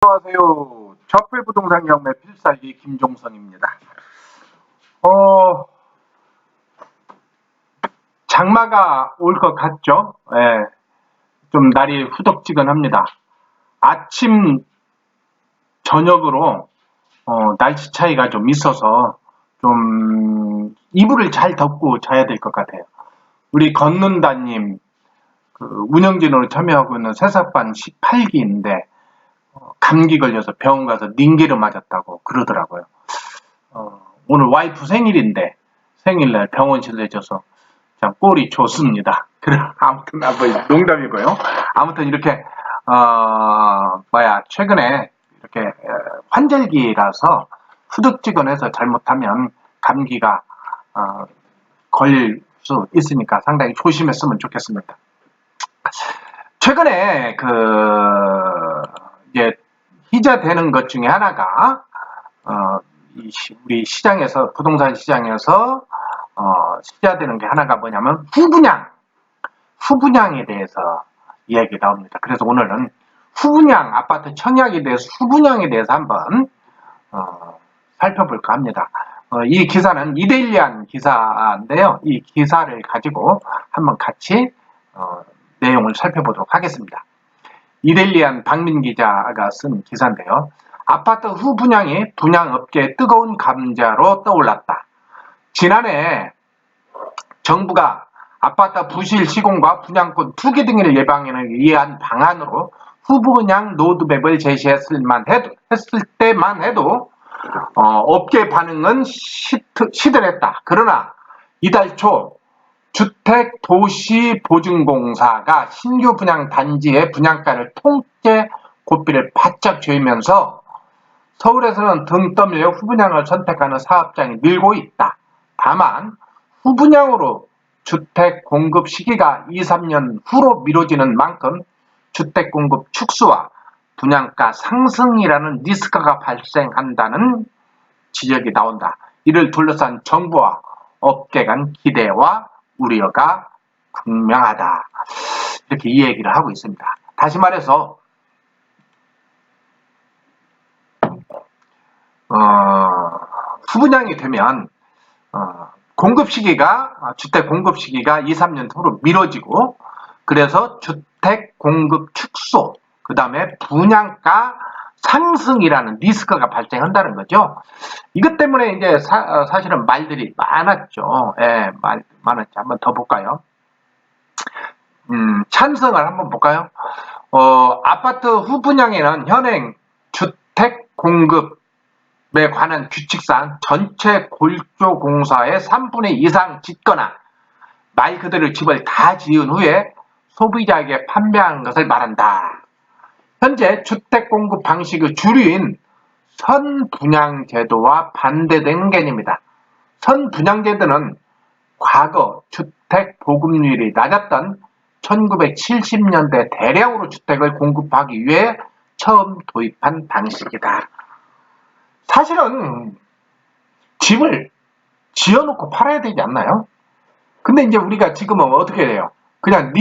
안녕하세요. 적배부동산 경매 필살기 김종선입니다. 어, 장마가 올 것 같죠? 예, 좀 날이 후덥지근합니다. 아침, 저녁으로 날씨 차이가 좀 있어서 좀 이불을 잘 덮고 자야 될 것 같아요. 우리 건눈다님, 운영진으로 참여하고 있는 새싹반 18기인데 감기 걸려서 병원 가서 링기를 맞았다고 그러더라고요. 오늘 와이프 생일인데 생일날 병원 실내줘서 참 꼴이 좋습니다. 그래 아무튼 농담이고요. 아무튼 이렇게 최근에 이렇게 환절기라서 후덥지근해서 잘못하면 감기가 걸릴 수 있으니까 상당히 조심했으면 좋겠습니다. 최근에 이제 희자되는 것 중에 하나가 우리 시장에서 부동산 시장에서 시자되는 게 하나가 뭐냐면 후분양에 대해서 이야기 나옵니다. 그래서 오늘은 후분양 아파트 청약에 대해서 후분양에 대해서 한번 살펴볼까 합니다. 이 기사는 이데일리안 기사인데요. 이 기사를 가지고 한번 같이 내용을 살펴보도록 하겠습니다. 이데일리안 박민 기자가 쓴 기사인데요. 아파트 후분양이 분양업계의 뜨거운 감자로 떠올랐다. 지난해 정부가 아파트 부실 시공과 분양권 투기 등을 예방하기 위한 방안으로 후분양 로드맵을 제시했을 때만 해도 업계 반응은 시들했다. 그러나 이달 초 주택도시보증공사가 신규 분양 단지의 분양가를 통째 고삐를 바짝 조이면서 서울에서는 등 떠밀려 후분양을 선택하는 사업장이 늘고 있다. 다만 후분양으로 주택 공급 시기가 2, 3년 후로 미뤄지는 만큼 주택 공급 축소와 분양가 상승이라는 리스크가 발생한다는 지적이 나온다. 이를 둘러싼 정부와 업계 간 기대와 우려가 분명하다. 이렇게 이 얘기를 하고 있습니다. 다시 말해서 후분양이 되면 주택 공급 시기가 2, 3년 후로 미뤄지고 그래서 주택 공급 축소, 그 다음에 분양가 상승이라는 리스크가 발생한다는 거죠. 이것 때문에 이제 사실은 말들이 많았죠. 예, 많았죠. 한번 더 볼까요? 찬성을 한번 볼까요? 아파트 후분양에는 현행 주택 공급에 관한 규칙상 전체 골조공사의 3분의 2 이상 짓거나 말 그대로 집을 다 지은 후에 소비자에게 판매하는 것을 말한다. 현재 주택 공급 방식의 주류인 선분양제도와 반대되는 개념이다. 선분양제도는 과거 주택 보급률이 낮았던 1970년대 대량으로 주택을 공급하기 위해 처음 도입한 방식이다. 사실은 집을 지어놓고 팔아야 되지 않나요? 근데 이제 우리가 지금은 어떻게 해요? 그냥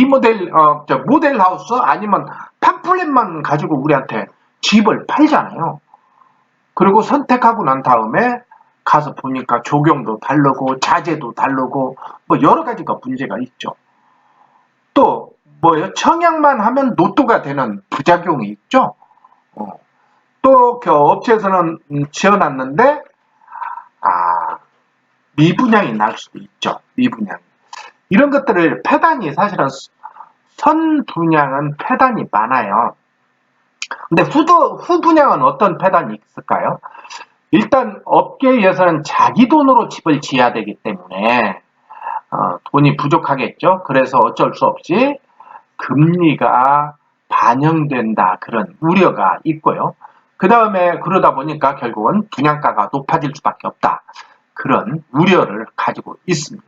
모델 하우스 아니면 팜플렛만 가지고 우리한테 집을 팔잖아요. 그리고 선택하고 난 다음에 가서 보니까 조경도 다르고 자재도 다르고 뭐 여러 가지가 문제가 있죠. 또 청약만 하면 노또가 되는 부작용이 있죠. 또 업체에서는 지어놨는데 미분양이 날 수도 있죠. 미분양. 이런 것들을 사실은 선분양은 폐단이 많아요. 근데 후분양은 어떤 폐단이 있을까요? 일단 업계에서는 자기 돈으로 집을 지어야 되기 때문에 돈이 부족하겠죠. 그래서 어쩔 수 없이 금리가 반영된다 그런 우려가 있고요. 그 다음에 그러다 보니까 결국은 분양가가 높아질 수밖에 없다. 그런 우려를 가지고 있습니다.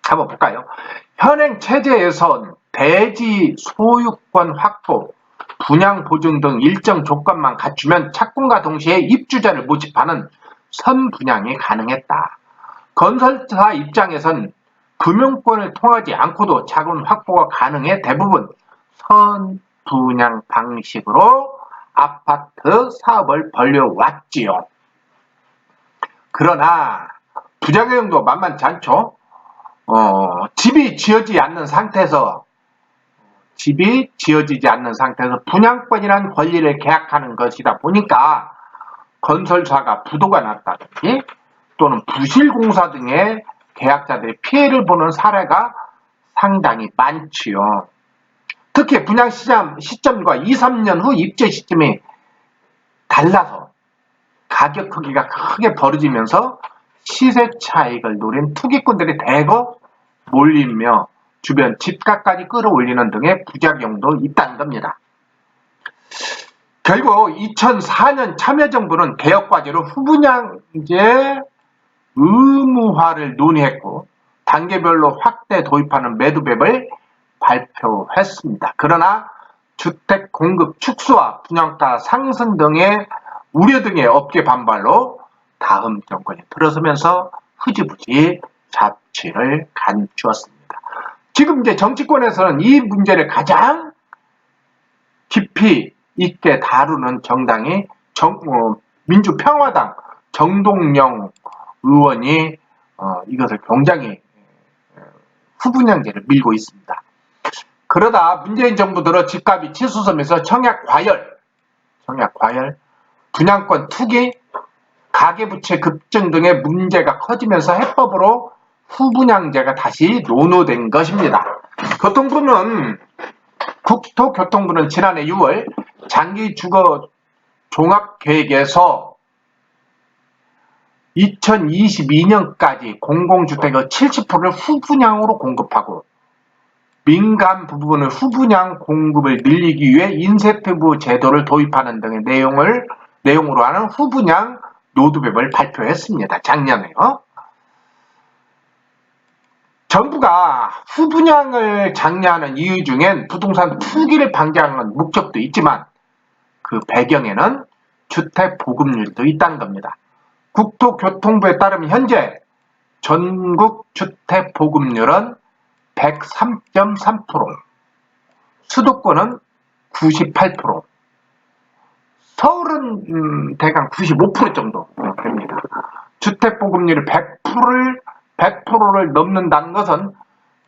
한번 볼까요? 현행 체제에선 대지 소유권 확보, 분양 보증 등 일정 조건만 갖추면 착공과 동시에 입주자를 모집하는 선분양이 가능했다. 건설사 입장에선 금융권을 통하지 않고도 자금 확보가 가능해 대부분 선분양 방식으로 아파트 사업을 벌려왔지요. 그러나 부작용도 만만치 않죠. 집이 지어지지 않는 상태에서 분양권이라는 권리를 계약하는 것이다 보니까 건설사가 부도가 났다든지 또는 부실공사 등의 계약자들이 피해를 보는 사례가 상당히 많지요. 특히 분양 시점과 2, 3년 후 입주 시점이 달라서 가격 크기가 크게 벌어지면서 시세 차익을 노린 투기꾼들이 대거 몰리며 주변 집값까지 끌어올리는 등의 부작용도 있다는 겁니다. 결국 2004년 참여정부는 개혁과제로 후분양제 의무화를 논의했고 단계별로 확대 도입하는 매도법을 발표했습니다. 그러나 주택 공급 축소와 분양가 상승 등의 우려 등의 업계 반발로 다음 정권이 들어서면서 흐지부지 잡지를 감추었습니다. 지금 이제 정치권에서는 이 문제를 가장 깊이 있게 다루는 정당이 민주평화당 정동영 의원이 이것을 굉장히 후분양제를 밀고 있습니다. 그러다 문재인 정부 들어 집값이 치솟으면서 청약 과열, 분양권 투기, 가계부채 급증 등의 문제가 커지면서 해법으로 후분양제가 다시 논의된 것입니다. 국토교통부는 지난해 6월 장기주거 종합계획에서 2022년까지 공공주택의 70%를 후분양으로 공급하고 민간 부분의 후분양 공급을 늘리기 위해 인센티브 제도를 도입하는 등의 내용으로 하는 후분양 로드맵을 발표했습니다. 작년에요. 정부가 후분양을 장려하는 이유 중엔 부동산 투기를 방지하는 목적도 있지만 그 배경에는 주택 보급률도 있다는 겁니다. 국토교통부에 따르면 현재 전국 주택 보급률은 103.3%, 수도권은 98%, 서울은 대강 95% 정도 됩니다. 주택 보급률이 100%를 넘는다는 것은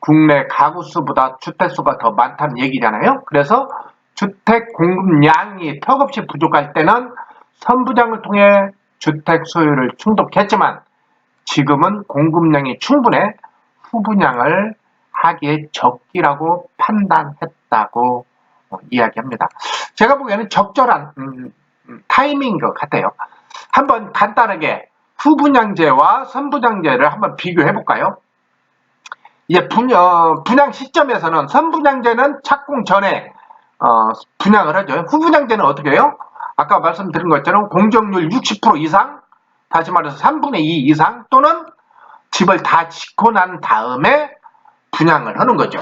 국내 가구 수보다 주택 수가 더 많다는 얘기잖아요. 그래서 주택 공급량이 턱없이 부족할 때는 선분양을 통해 주택 소유를 충족했지만 지금은 공급량이 충분해 후분양을 하기에 적기라고 판단했다고 이야기합니다. 제가 보기에는 적절한 타이밍인 것 같아요. 한번 간단하게 후분양제와 선분양제를 한번 비교해 볼까요? 이제 분양 시점에서는 선분양제는 착공 전에 분양을 하죠. 후분양제는 어떻게 해요? 아까 말씀드린 것처럼 공정률 60% 이상, 다시 말해서 3분의 2 이상 또는 집을 다 짓고 난 다음에 분양을 하는 거죠.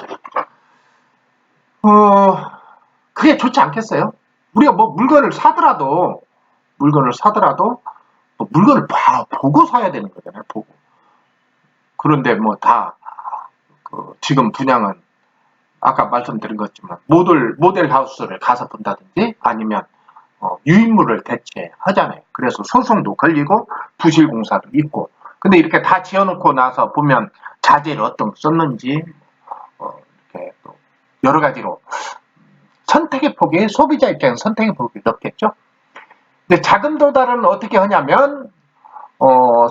그게 좋지 않겠어요? 우리가 뭐 물건을 사더라도 물건을 보고 사야 되는 거잖아요. 보고. 그런데 뭐 다 지금 분양은 아까 말씀드린 것처럼 모델 하우스를 가서 본다든지 아니면 유인물을 대체하잖아요. 그래서 소송도 걸리고 부실공사도 있고. 근데 이렇게 다 지어놓고 나서 보면 자재를 어떤 썼는지 이렇게 또 여러 가지로 소비자 입장에서 선택의 폭이 넓겠죠. 근데 자금 조달은 어떻게 하냐면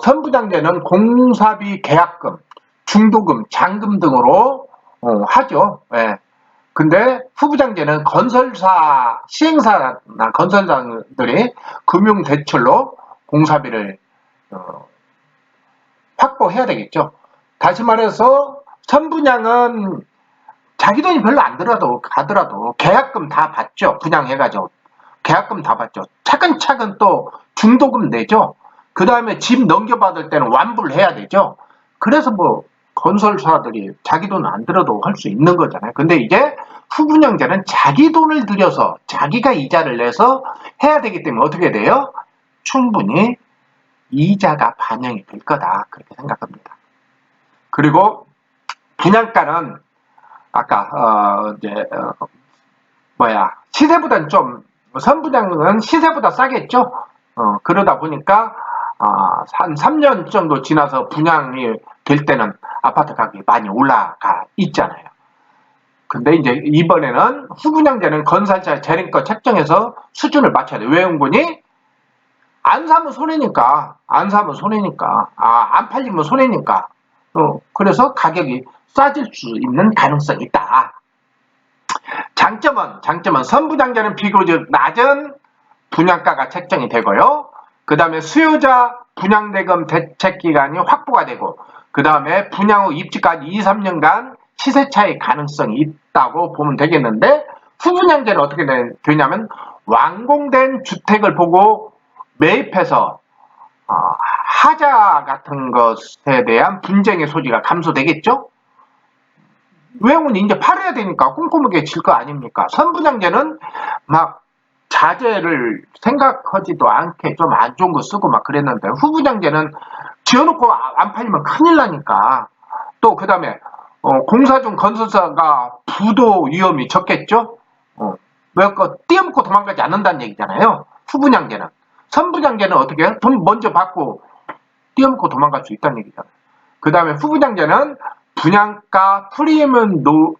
선분양제는 공사비 계약금, 중도금, 잔금 등으로 하죠. 예. 근데 후분양제는 시행사나 건설사들이 금융대출로 공사비를 확보해야 되겠죠. 다시 말해서 선분양은 자기 돈이 별로 안 가더라도 계약금 다 받죠. 분양해가지고 계약금 다 받죠. 차근차근 또 중도금 내죠. 그 다음에 집 넘겨받을 때는 완부를 해야 되죠. 그래서 뭐 건설사들이 자기 돈 안 들어도 할 수 있는 거잖아요. 근데 이제 후분양제는 자기 돈을 들여서 자기가 이자를 내서 해야 되기 때문에 어떻게 돼요? 충분히 이자가 반영이 될 거다. 그렇게 생각합니다. 그리고 분양가는 아까 시세보다는 좀 선분양은 시세보다 싸겠죠. 그러다 보니까 한 3년 정도 지나서 분양이 될 때는 아파트 가격이 많이 올라가 있잖아요. 근데 이제 이번에는 후분양제는 건설사 재량권 책정해서 수준을 맞춰야 돼. 왜 은근히? 안 사면 손해니까. 안 사면 손해니까. 안 팔리면 손해니까. 그래서 가격이 싸질 수 있는 가능성이 있다. 장점은 선분양제는 비교적 낮은 분양가가 책정이 되고요. 그 다음에 수요자 분양대금 대책기간이 확보가 되고, 그 다음에 분양 후 입주까지 2, 3년간 시세 차이 가능성이 있다고 보면 되겠는데, 후분양제는 어떻게 되냐면 완공된 주택을 보고 매입해서 하자 같은 것에 대한 분쟁의 소지가 감소되겠죠. 외형은 이제 팔아야 되니까 꼼꼼하게 질 거 아닙니까? 선분양제는 막 자재를 생각하지도 않게 좀 안 좋은 거 쓰고 막 그랬는데, 후분양제는 지어놓고 안 팔리면 큰일 나니까. 또 그 다음에 공사 중 건설사가 부도 위험이 적겠죠. 왜 띄어먹고 도망가지 않는다는 얘기잖아요. 후분양제는. 선분양제는 어떻게 해요? 돈 먼저 받고 띄어먹고 도망갈 수 있다는 얘기잖아요. 그 다음에 후분양제는 분양가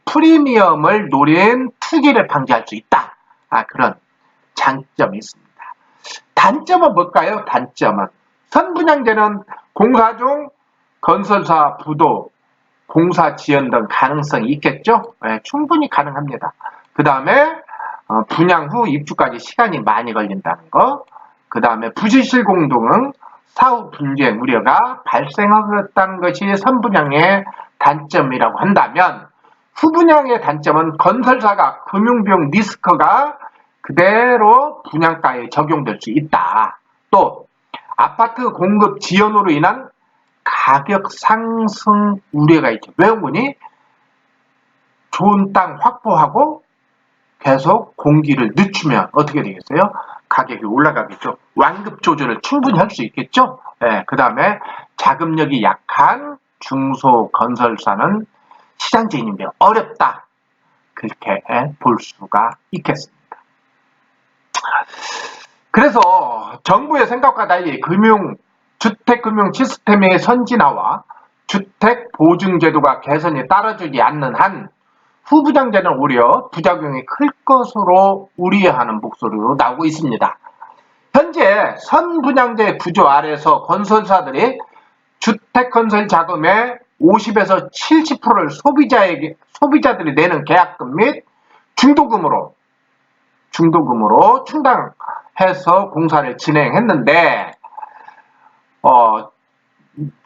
프리미엄을 노린 투기를 방지할 수 있다. 그런 장점이 있습니다. 단점은 뭘까요? 단점은 선분양제는 공사 중 건설사 부도, 공사 지연 등 가능성이 있겠죠? 네, 충분히 가능합니다. 그 다음에 분양 후 입주까지 시간이 많이 걸린다는 거. 그 다음에 부실실공 등 사후 분쟁 우려가 발생하겠다는 것이 선분양의 단점이라고 한다면, 후분양의 단점은 건설사가 금융비용 리스크가 그대로 분양가에 적용될 수 있다. 또 아파트 공급 지연으로 인한 가격 상승 우려가 있죠. 왜 그러니? 좋은 땅 확보하고 계속 공기를 늦추면 어떻게 되겠어요? 가격이 올라가겠죠. 완급 조절을 충분히 할 수 있겠죠. 그 다음에 자금력이 약한 중소건설사는 시장 진입이 어렵다. 그렇게 볼 수가 있겠습니다. 그래서 정부의 생각과 달리 주택금융 시스템의 선진화와 주택보증제도가 개선이 따라주지 않는 한 후분양제는 오히려 부작용이 클 것으로 우려하는 목소리로 나오고 있습니다. 현재 선분양제 구조 아래서 건설사들이 주택건설 자금의 50에서 70%를 소비자들이 내는 계약금 및 중도금으로 충당해서 공사를 진행했는데,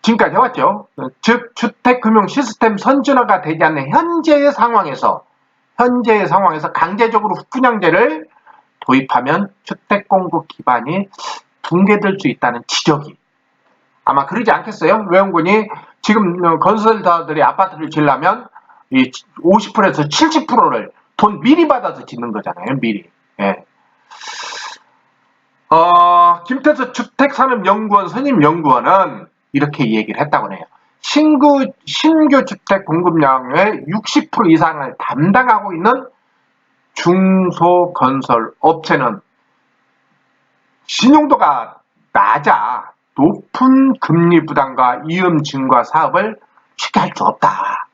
지금까지 해왔죠. 즉 주택금융 시스템 선진화가 되지 않는 현재의 상황에서 강제적으로 후분양제를 도입하면 주택 공급 기반이 붕괴될 수 있다는 지적이 아마 그러지 않겠어요? 외원군이 지금 건설사들이 아파트를 지으려면 50%에서 70%를 돈 미리 받아서 짓는 거잖아요. 미리. 예. 김태수 주택산업연구원 선임연구원은 이렇게 얘기를 했다고 해요. 신규 주택 공급량의 60% 이상을 담당하고 있는 중소건설 업체는 신용도가 낮아 높은 금리 부담과 이음 증가 사업을 쉽게 할 수 없다.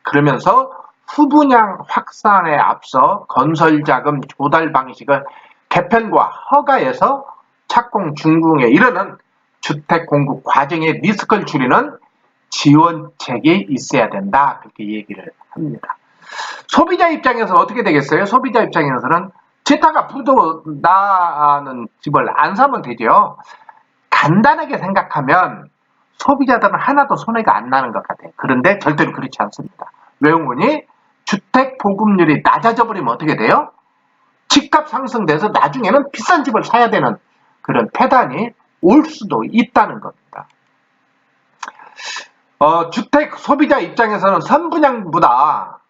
그러면서 후분양 확산에 앞서 건설자금 조달 방식을 개편과 허가에서 착공 준공에 이르는 주택 공급 과정의 리스크를 줄이는 지원책이 있어야 된다. 그렇게 얘기를 합니다. 소비자 입장에서는 어떻게 되겠어요? 소비자 입장에서는 지타가 부도 나는 집을 안 사면 되죠. 간단하게 생각하면 소비자들은 하나도 손해가 안 나는 것 같아요. 그런데 절대로 그렇지 않습니다. 외용군이 주택 보급률이 낮아져 버리면 어떻게 돼요? 집값 상승돼서 나중에는 비싼 집을 사야 되는 그런 폐단이 올 수도 있다는 겁니다. 주택 소비자 입장에서는 선분양보다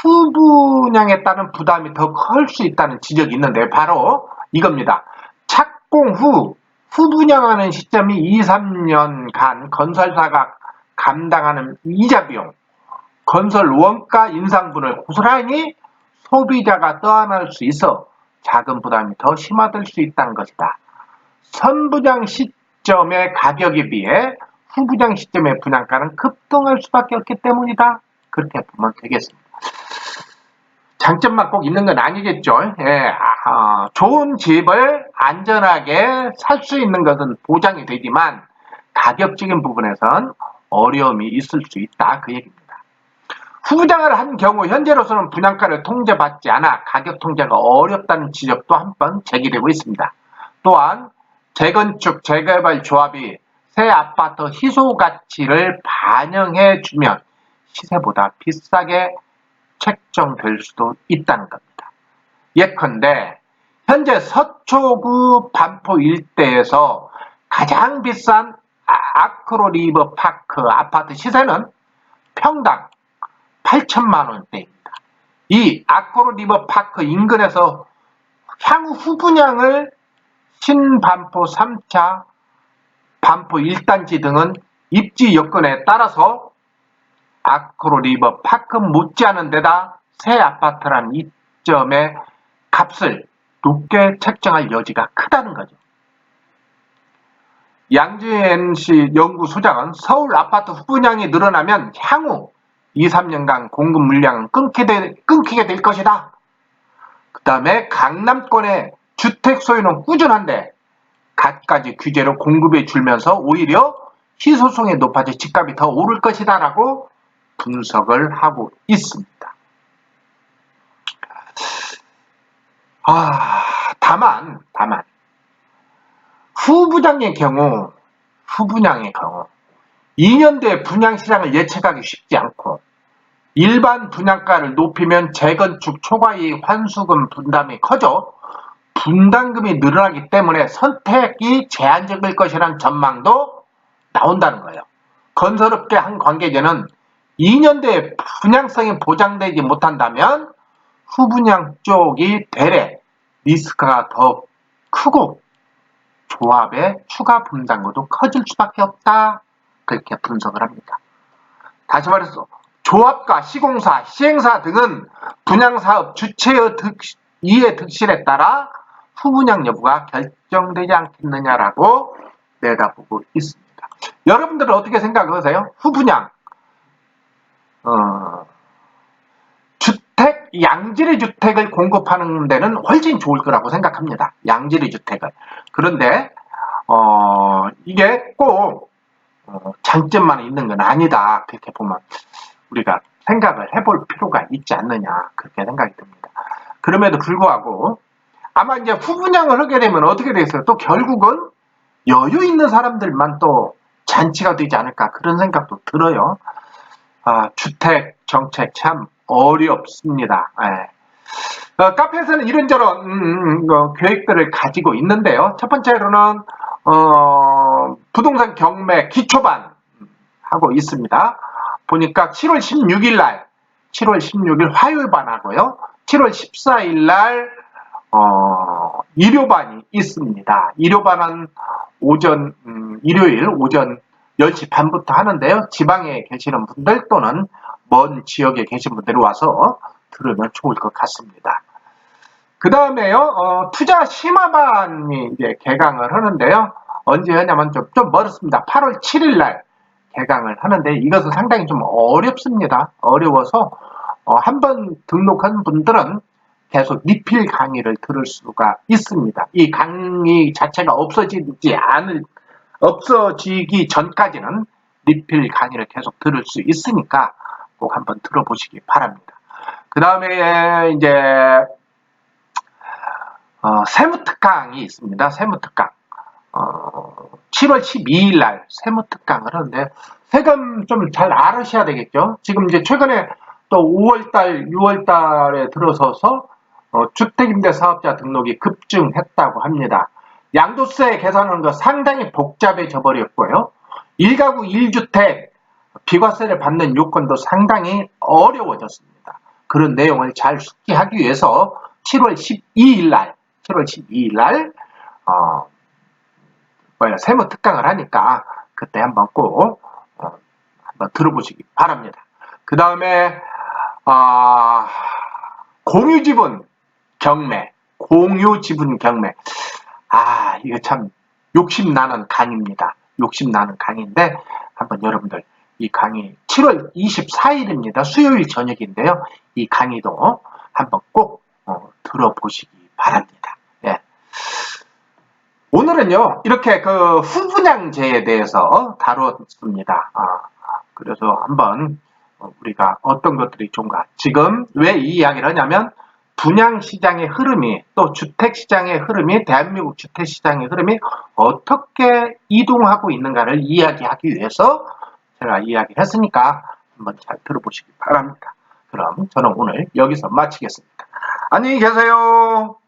후분양에 따른 부담이 더 클 수 있다는 지적이 있는데 바로 이겁니다. 착공 후 후분양하는 시점이 2, 3년간 건설사가 감당하는 이자 비용, 건설 원가 인상분을 고스란히 소비자가 떠안을 수 있어 자금 부담이 더 심화될 수 있다는 것이다. 선분양 시점의 가격에 비해 후분양 시점의 분양가는 급등할 수밖에 없기 때문이다. 그렇게 보면 되겠습니다. 장점만 꼭 있는 건 아니겠죠. 예, 좋은 집을 안전하게 살 수 있는 것은 보장이 되지만 가격적인 부분에선 어려움이 있을 수 있다. 그 얘기입니다. 후분양을 한 경우 현재로서는 분양가를 통제받지 않아 가격 통제가 어렵다는 지적도 한 번 제기되고 있습니다. 또한 재건축, 재개발 조합이 새 아파트 희소가치를 반영해주면 시세보다 비싸게 책정될 수도 있다는 겁니다. 예컨대 현재 서초구 반포 일대에서 가장 비싼 아크로리버 파크 아파트 시세는 평당 8천만 원대입니다. 이 아크로리버 파크 인근에서 향후 후분양을 신반포 3차, 반포 1단지 등은 입지 여건에 따라서 아크로리버 파크 못지않은 데다 새 아파트라는 이점의 값을 높게 책정할 여지가 크다는 거죠. 양지NC 연구소장은 서울 아파트 후분양이 늘어나면 향후 2, 3년간 공급 물량은 끊기게 될 것이다. 그 다음에 강남권의 주택 소유는 꾸준한데 갖가지 규제로 공급이 줄면서 오히려 희소성이 높아져 집값이 더 오를 것이다 라고 분석을 하고 있습니다. 다만 후분양의 경우 2년 뒤에 분양시장을 예측하기 쉽지 않고 일반 분양가를 높이면 재건축 초과이익 환수금 분담이 커져 분담금이 늘어나기 때문에 선택이 제한적일 것이라는 전망도 나온다는 거예요. 건설업계 한 관계자는 2년 뒤에 분양성이 보장되지 못한다면 후분양 쪽이 되레 리스크가 더 크고 조합의 추가 분담금도 커질 수밖에 없다. 그렇게 분석을 합니다. 다시 말해서 조합과 시공사, 시행사 등은 분양사업 주체의 이해 득실에 따라 후분양 여부가 결정되지 않겠느냐라고 내다보고 있습니다. 여러분들은 어떻게 생각하세요? 후분양 주택, 양질의 주택을 공급하는 데는 훨씬 좋을 거라고 생각합니다. 양질의 주택을. 그런데 이게 꼭 장점만 있는 건 아니다. 그렇게 보면 우리가 생각을 해볼 필요가 있지 않느냐 그렇게 생각이 듭니다. 그럼에도 불구하고 아마 이제 후분양을 하게 되면 어떻게 되겠어요? 또 결국은 여유 있는 사람들만 또 잔치가 되지 않을까 그런 생각도 들어요. 주택 정책 참 어렵습니다. 카페에서는 이런저런 계획들을 가지고 있는데요. 첫 번째로는 부동산 경매 기초반 하고 있습니다. 보니까 7월 16일 화요일반 하고요. 7월 14일 일요반이 있습니다. 일요반은 일요일 오전 10시 반부터 하는데요. 지방에 계시는 분들 또는 먼 지역에 계신 분들이 와서 들으면 좋을 것 같습니다. 그 다음에요, 투자 심화반이 이제 개강을 하는데요. 언제 하냐면 좀 멀었습니다. 8월 7일 개강을 하는데 이것은 상당히 좀 어렵습니다. 어려워서 한번 등록한 분들은 계속 리필 강의를 들을 수가 있습니다. 이 강의 자체가 없어지기 전까지는 리필 강의를 계속 들을 수 있으니까 꼭 한번 들어보시기 바랍니다. 그 다음에 이제 세무특강이 있습니다. 세무특강. 7월 12일 날 세무특강을 하는데 세금 좀 잘 알으셔야 되겠죠. 지금 이제 최근에 또 5월달, 6월달에 들어서서 주택임대사업자 등록이 급증했다고 합니다. 양도세 계산하는 거 상당히 복잡해져 버렸고요. 1가구 1주택 비과세를 받는 요건도 상당히 어려워졌습니다. 그런 내용을 잘 숙지하기 위해서 7월 12일 날 세무 특강을 하니까 그때 한번 꼭 한번 들어보시기 바랍니다. 그 다음에 공유지분 경매, 공유지분 경매. 아, 이거 참 욕심나는 강의입니다. 욕심나는 강의인데 한번 여러분들 이 강의 7월 24일입니다. 수요일 저녁인데요. 이 강의도 한번 꼭 들어보시기 바랍니다. 예. 오늘은요, 이렇게 그 후분양제에 대해서 다뤘습니다. 그래서 한번 우리가 어떤 것들이 좋은가. 지금 왜 이 이야기를 하냐면, 분양시장의 흐름이, 또 주택시장의 흐름이, 대한민국 주택시장의 흐름이 어떻게 이동하고 있는가를 이야기하기 위해서 제가 이야기를 했으니까 한번 잘 들어보시기 바랍니다. 그럼 저는 오늘 여기서 마치겠습니다. 안녕히 계세요.